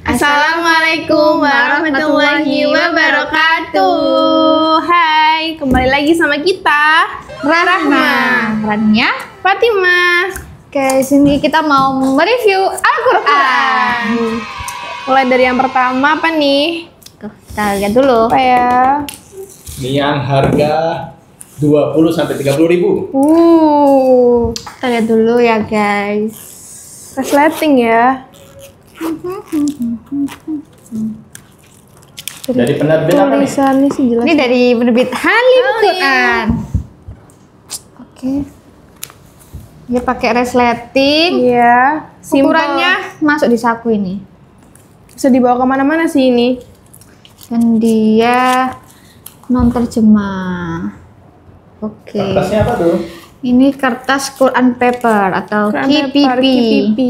Assalamualaikum warahmatullahi wabarakatuh. Hai, kembali lagi sama kita Rahma, Rania, Fatimah. Oke, sini kita mau mereview Al-Quran. Mulai dari yang pertama apa nih? Kita lihat dulu. Apa ya? Ini yang harga 20 sampai 30 ribu. Kita lihat dulu ya guys. Resleting ya. Dari penerbit apa nih? Tulisannya sih jelas. Ini dari penerbit Halim Quran. Oke. Dia pakai resleting. Iya. Simple. Ukurannya masuk di saku ini. Bisa dibawa kemana-mana sih ini. Dan dia non terjemah. Oke. Kertasnya apa tuh? Ini kertas Quran paper atau KPP.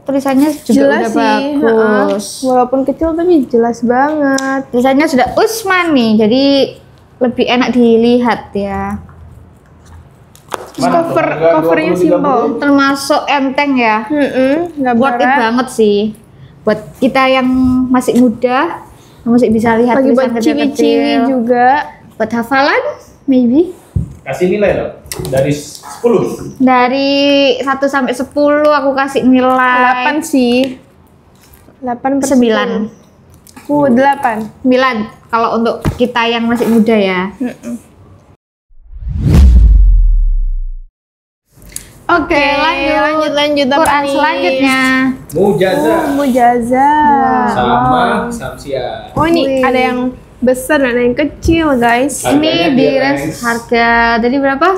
Tulisannya juga Jelas udah sih. bagus. Walaupun kecil tapi jelas banget. Tulisannya sudah Usmani, jadi lebih enak dilihat ya. Terus covernya simple. Termasuk enteng ya. Nggak Worth it berat. banget sih. Buat kita yang masih muda, yang masih bisa lihat Lagi buat tulisan ciwi-ciwi kecil-kecil. juga. Buat hafalan, maybe. Kasih nilai dong. Dari 10. Dari 1 sampai 10 aku kasih nilai 8 sih. 8 per 9. 8. 9 kalau untuk kita yang masih muda ya. Oke, lanjut apa Quran nih? selanjutnya. Mujazah. Mujazah. Sama Samsiah. Oh, ini Wih. ada yang besar dan ada yang kecil, guys. Harganya Ini di dia, range guys. harga tadi berapa?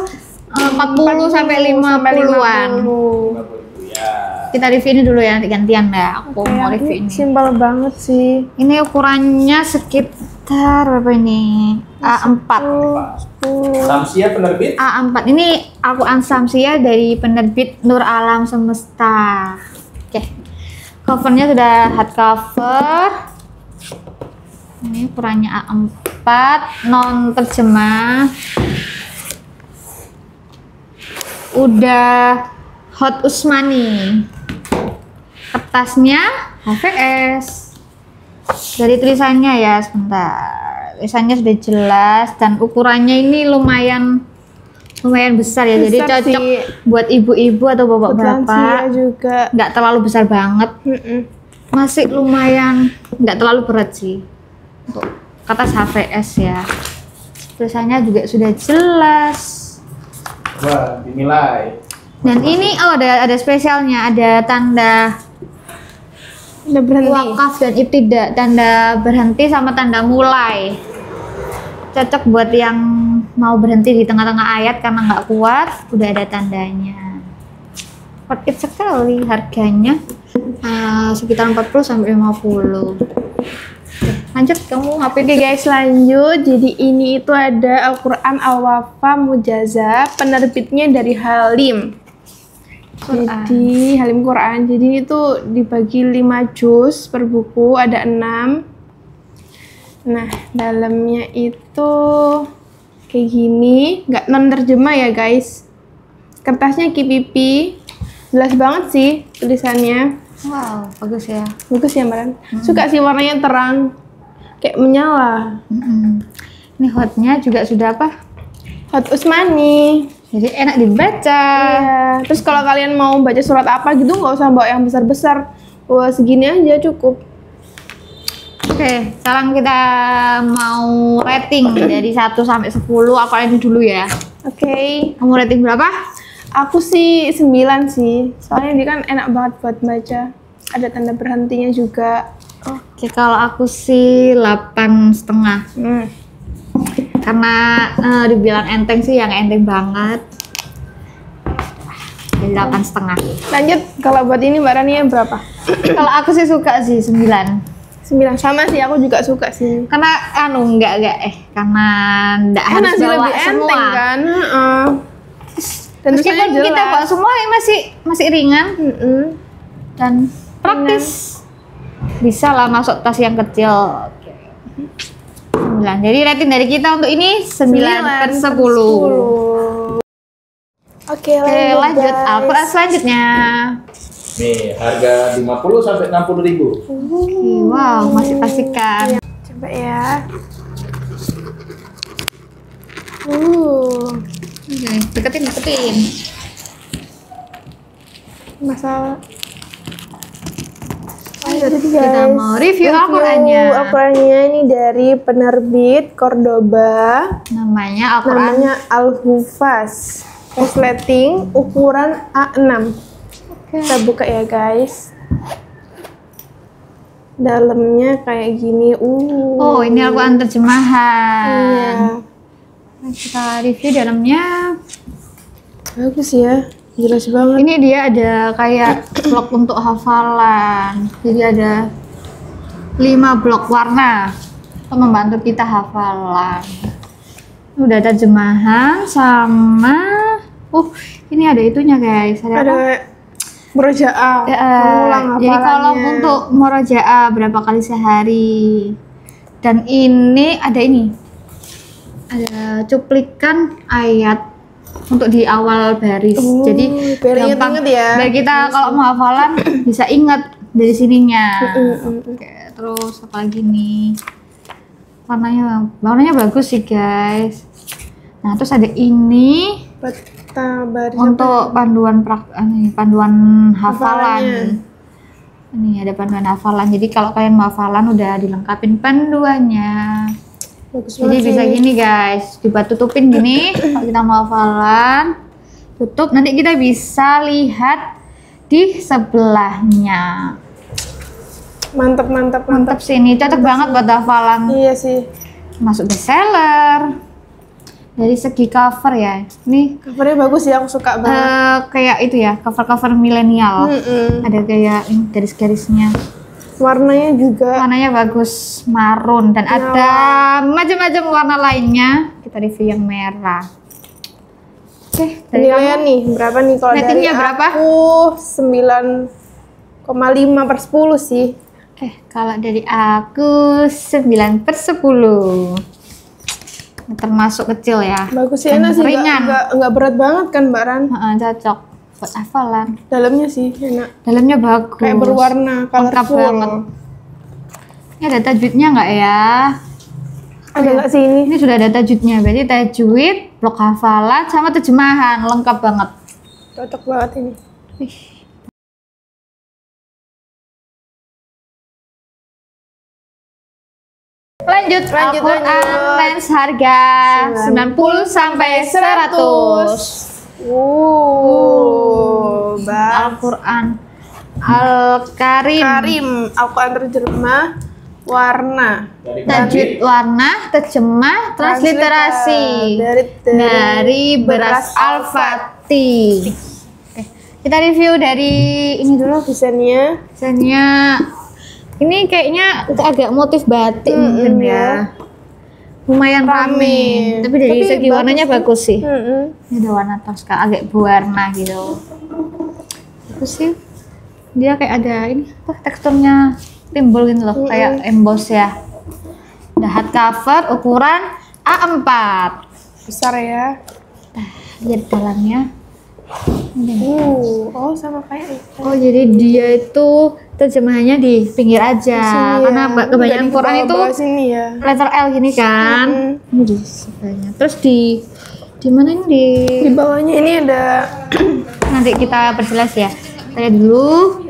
40 sampai 50-an. 50 ya. Kita review ini dulu ya, nanti gantian ya. Aku mau review ini. Simpel banget sih. Ini ukurannya sekitar berapa ini? A4. Samsiah penerbit. A4. Ini Al-Quran Samsiah dari penerbit Nur Alam Semesta. Oke. Covernya sudah hardcover. Ini ukurannya A4, non terjemah. Udah hot Usmani. Kertasnya HVS. Dari tulisannya ya, sebentar. Tulisannya sudah jelas dan ukurannya ini lumayan besar ya. Jadi Besar cocok sih. buat ibu-ibu atau Buat lansia bapak-bapak. juga. Nggak terlalu besar banget. Masih lumayan, nggak terlalu berat sih. Untuk kertas HVS ya. Tulisannya juga sudah jelas. Wah, dinilai. Dan ini ada spesialnya, ada tanda Udah berhenti. wakaf dan ibtidak, tanda berhenti sama tanda mulai. Cocok buat yang mau berhenti di tengah-tengah ayat karena nggak kuat, udah ada tandanya. Worth it sekali, harganya sekitar 40 sampai 50. Lanjut, kamu HP Oke guys, lanjut. Jadi ini itu ada Al-Quran Al-Wafa Mujazah, penerbitnya dari Halim. Jadi Halim Quran. Jadi ini tuh dibagi 5 juz per buku, ada 6. Nah, dalamnya itu kayak gini, nggak non terjemah ya guys. Kertasnya KPP, jelas banget sih tulisannya. Wow, bagus ya. Bagus ya Maran. Suka sih warnanya terang, kayak menyala. Ini hotnya juga sudah apa? Hot Usmani. Jadi enak dibaca. Iya. Terus kalau kalian mau baca surat apa gitu, nggak usah bawa yang besar-besar. Wah, segini aja cukup. Oke, sekarang kita mau rating dari 1 sampai 10. Aku ini dulu ya. Oke. Kamu rating berapa? Aku sih 9 sih. Soalnya dia kan enak banget buat baca. Ada tanda berhentinya juga. Oke, kalau aku sih 8,5. Karena dibilang enteng sih, yang enteng banget. Jadi 8,5. Lanjut, kalau buat ini Mbak Rania berapa? Kalau aku sih suka sih 9. 9. Sama sih, aku juga suka sih. Karena karena enggak harus Enak sih, bawa lebih semua. enteng kan. Dan Meskipun tulisannya jelas. kita bawa semua ini masih ringan dan praktis. Bisa lah masuk tas yang kecil. Oke. 9. Jadi rating dari kita untuk ini 9/10. Oke, Oke, lanjut guys. Al-Quran selanjutnya. Nih, harga 50 sampai 60.000. Wow, masih pastikan. Coba ya. Oke, deketin. Masalah. Lanjut, kita mau review Al-Qur'annya. Al-Qur'annya ini dari penerbit Cordoba. Namanya Al-Qur'an. Namanya Al-Hufaz. Resleting ukuran A6. Kita buka ya guys. Dalamnya kayak gini. Oh, ini Al-Qur'an terjemahan. Iya. Kita review dalamnya. Bagus ya. Jelas banget. Ini dia ada kayak blok untuk hafalan. Jadi ada 5 blok warna untuk membantu kita hafalan. Udah terjemahan sama ini ada itunya guys. Ada apa? Murojaah. Mengulang Jadi hafalannya. kalau untuk murojaah berapa kali sehari. Dan ini ada cuplikan ayat untuk di awal baris. Jadi biar gampang inget ya. biar kita kalau mau hafalan bisa ingat dari sininya. Oke, terus apa lagi nih? Warnanya bagus sih guys. Nah, terus ada ini Peta baris untuk panduan hafalan. Hafalannya. Ini ada panduan hafalan. Jadi kalau kalian mau hafalan udah dilengkapin panduannya. bagus Jadi banget bisa sih. gini guys, coba tutupin gini. Kalau kita mau hafalan, tutup. Nanti kita bisa lihat di sebelahnya. Mantap. Sini cocok banget buat hafalan. Iya sih. Masuk bestseller. Dari segi cover ya, ini Covernya bagus ya, aku suka banget. kayak itu ya, cover milenial. Ada kayak garis-garisnya. Warnanya juga. Warnanya bagus, marun, dan ada macam-macam warna lainnya. Kita review yang merah. Oke, dari Nilainya nih berapa nih kalau dari Ratingnya berapa? aku 9,5 per 10 sih. Oke, kalau dari aku 9/10. Termasuk kecil ya. Bagus sih, Dan enak sih, ringan. nggak berat banget kan Mbak Ran? Cocok buat hafalan. Dalamnya sih enak, Dalamnya bagus. kayak berwarna, Lengkap colorful. banget. Ini ada tajwidnya nggak ya? Ada nggak sih ini? Ini sudah ada tajwidnya. Berarti tajwid, blok hafalan, sama terjemahan. Lengkap banget. Cocok banget ini. Lanjut Al-Qur'an range harga 90 sampai 100. Al-Qur'an Al-Karim. Karim, Al-Quran terjemah warna. Tajwid warna, terjemah, transliterasi dari beras Al-Fatih. Oke, kita review dari ini dulu. Desainnya Desainnya ini kayaknya agak motif batik mungkin ya. Lumayan rame. Tapi dari segi warnanya bagus sih. Ini ada warna toska, agak berwarna gitu. Bagus sih. Dia kayak ada ini teksturnya timbul gitu loh, kayak emboss ya. Ada hardcover ukuran A4. besar ya. Lihat dalamnya. Oh sama kayak itu. Oh, jadi dia itu terjemahannya di pinggir aja. Sini Karena ya. kebanyakan Nggak Quran itu dibawa-bawa sini ya. letter L gini kan. Ini di sebelahnya. Terus di mana ini Di bawahnya ini ada nanti kita perjelas ya. Kita lihat dulu.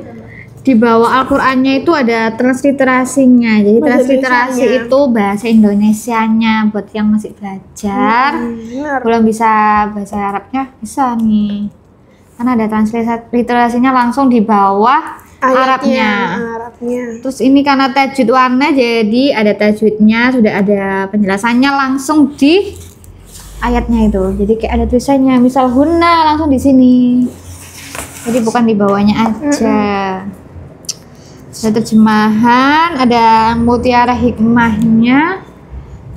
Di bawah Al-Qur'annya itu ada transliterasinya. Jadi Bahasa transliterasi Indonesianya. itu bahasa Indonesianya buat yang masih belajar. benar. Belum bisa bahasa Arabnya bisa nih. Karena ada transliterasinya langsung di bawah Arabnya. Arabnya. Terus ini karena tajwid warna, jadi ada tajwidnya, sudah ada penjelasannya langsung di ayatnya itu. Jadi kayak ada tulisannya, misal hunna langsung di sini. Jadi bukan di bawahnya aja. Ada terjemahan, ada mutiara hikmahnya.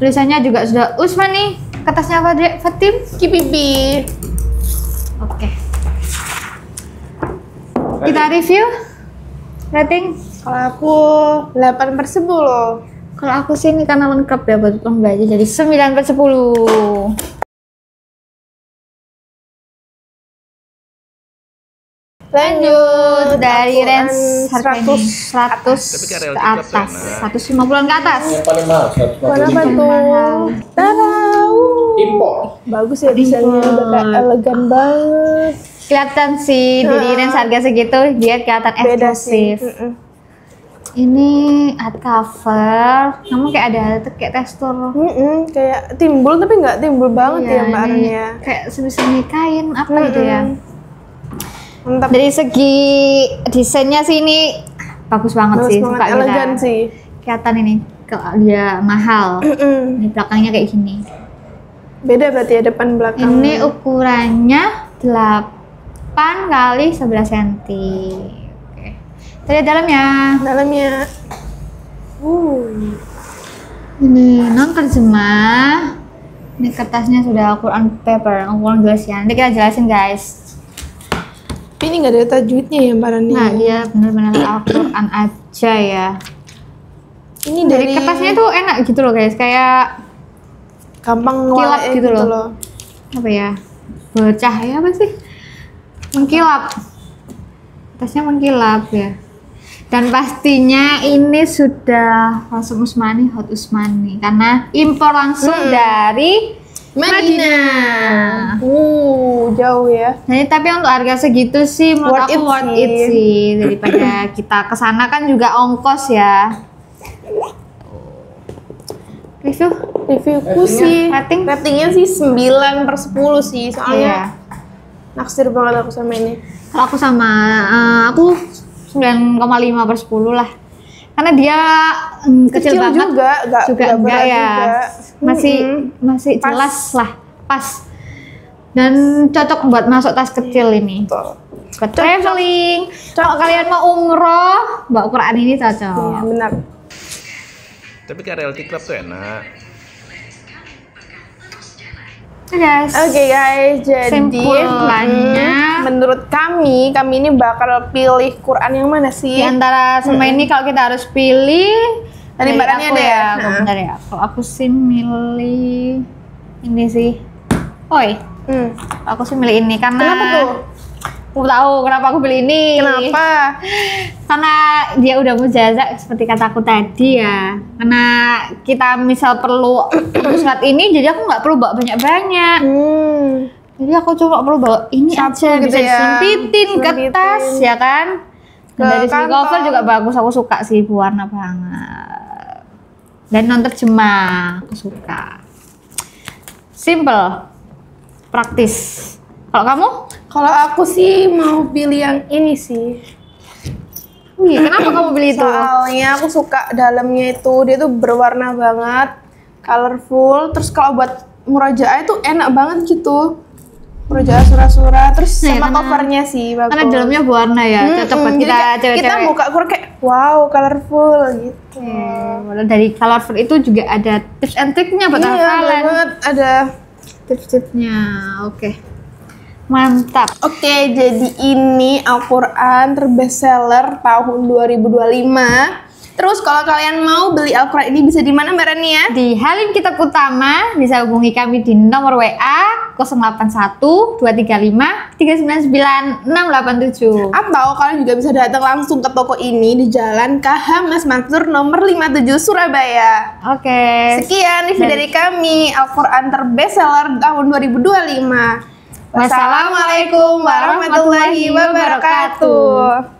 Tulisannya juga sudah Usman nih. Kertasnya apa, Dek? Fatim? Kipipi. Oke. Kita review. Rating. Kalau aku 8 per 10. Kalau aku sih ini karena lengkap ya buat pembelajar, jadi 9/10. Lanjut. dari Al-Quran range harga ini 100 Tapi kan ke relatif atas, enak. 150-an ke atas. Yang paling mahal 150 Kenapa ribu. tuh? Tahu. Impor. Bagus ya desainnya, udah kayak elegan banget. Kelihatan sih dari range harga segitu dia kelihatan Beda sih. eksklusif. Ini hardcover, namun kayak ada kayak tekstur. Kayak timbul tapi nggak timbul banget ya Mbak Aren ini ya. kayak semi kain apa gitu ya. Mantap. Dari segi desainnya sih ini bagus banget Bagus sih, banget, suka kita. elegan sih. Kelihatan ini kalau dia mahal. Ini belakangnya kayak gini. Beda berarti ya depan belakang. Ini ukurannya 8 kali 11 cm. Oke. Kita lihat dalamnya. Dalamnya. Ini non terjemah. Ini kertasnya sudah Quran paper, Quran gelas ya. Nanti kita jelasin guys. Tapi ini nggak ada tajwidnya ya Mbak Aren. Nah dia benar-benar Al-Quran aja ya. Ini Dari kertasnya tuh enak gitu loh guys, kayak gampang kilap ngewalain gitu loh. Apa ya? Bercahaya apa sih? Mengkilap. Kertasnya mengkilap ya. Dan pastinya ini sudah langsung Usmani, Hot Usmani karena impor langsung dari Madinah. Jauh ya. Nah, tapi untuk harga segitu sih menurut Worth aku it worth sih. it sih daripada kita kesana kan juga ongkos ya. Reviewku sih ratingnya sih 9/10 sih, soalnya naksir banget aku sama ini. Kalau aku sama aku 9,5/10 lah. Karena dia kecil banget juga juga nggak enggak berat ya. juga. Masih Pas. jelas lah, pas. Dan cocok buat masuk tas kecil ini. Tuh. Buat traveling. Kalau kalian mau umroh, bawa Quran ini cocok. Iya benar. Tapi kan Realty Club tuh enak. Guys. Oke guys, jadi Simpulannya, menurut kami ini bakal pilih Quran yang mana di sih? antara semua ini kalau kita harus pilih Dari dari barangnya aku ada ya? Kalau bentar ya. Kalau aku sih milih ini sih. Oi, aku sih milih ini karena Kenapa tuh? Aku tahu kenapa aku pilih ini. Kenapa? Karena dia udah mujazah seperti kataku tadi ya. Karena kita misal perlu surat ini, jadi aku nggak perlu bawa banyak-banyak. Jadi aku cuma perlu bawa ini Satu aja, gitu bisa ya. disempitin ke Sempitin. tas ya kan. Dan Ke dari segi kantong. cover juga bagus, aku suka sih, warna banget. Dan non terjemah, aku suka. Simple, praktis. Kalau kamu? Kalau aku sih mau pilih yang ini sih. Wih, kenapa kamu pilih itu? Soalnya aku suka dalamnya itu, dia tuh berwarna banget, colorful. Terus kalau buat murajaah itu enak banget gitu. Murajaah surah-surah, terus Nah, sama karena- covernya sih bagus. Karena dalamnya berwarna ya, cocok buat Jadi kita kayak cewek-cewek. kita buka Quran kayak wow, colorful gitu. Dari colorful itu juga ada tips and triknya buat Iya, hafalan. banget ada. Tips-tipsnya, oke. Mantap. Oke, jadi ini Al-Quran terbestseller tahun 2025. Terus kalau kalian mau beli Al-Quran ini bisa di mana Mbak Rani ya? Di Halim Kitab Utama bisa hubungi kami di nomor WA 081 235 399 687. Atau kalian juga bisa datang langsung ke toko ini di Jalan KH Mas Mansur nomor 57 Surabaya. Oke. Sekian review dari kami Al-Quran terbestseller tahun 2025. Wassalamualaikum warahmatullahi wabarakatuh.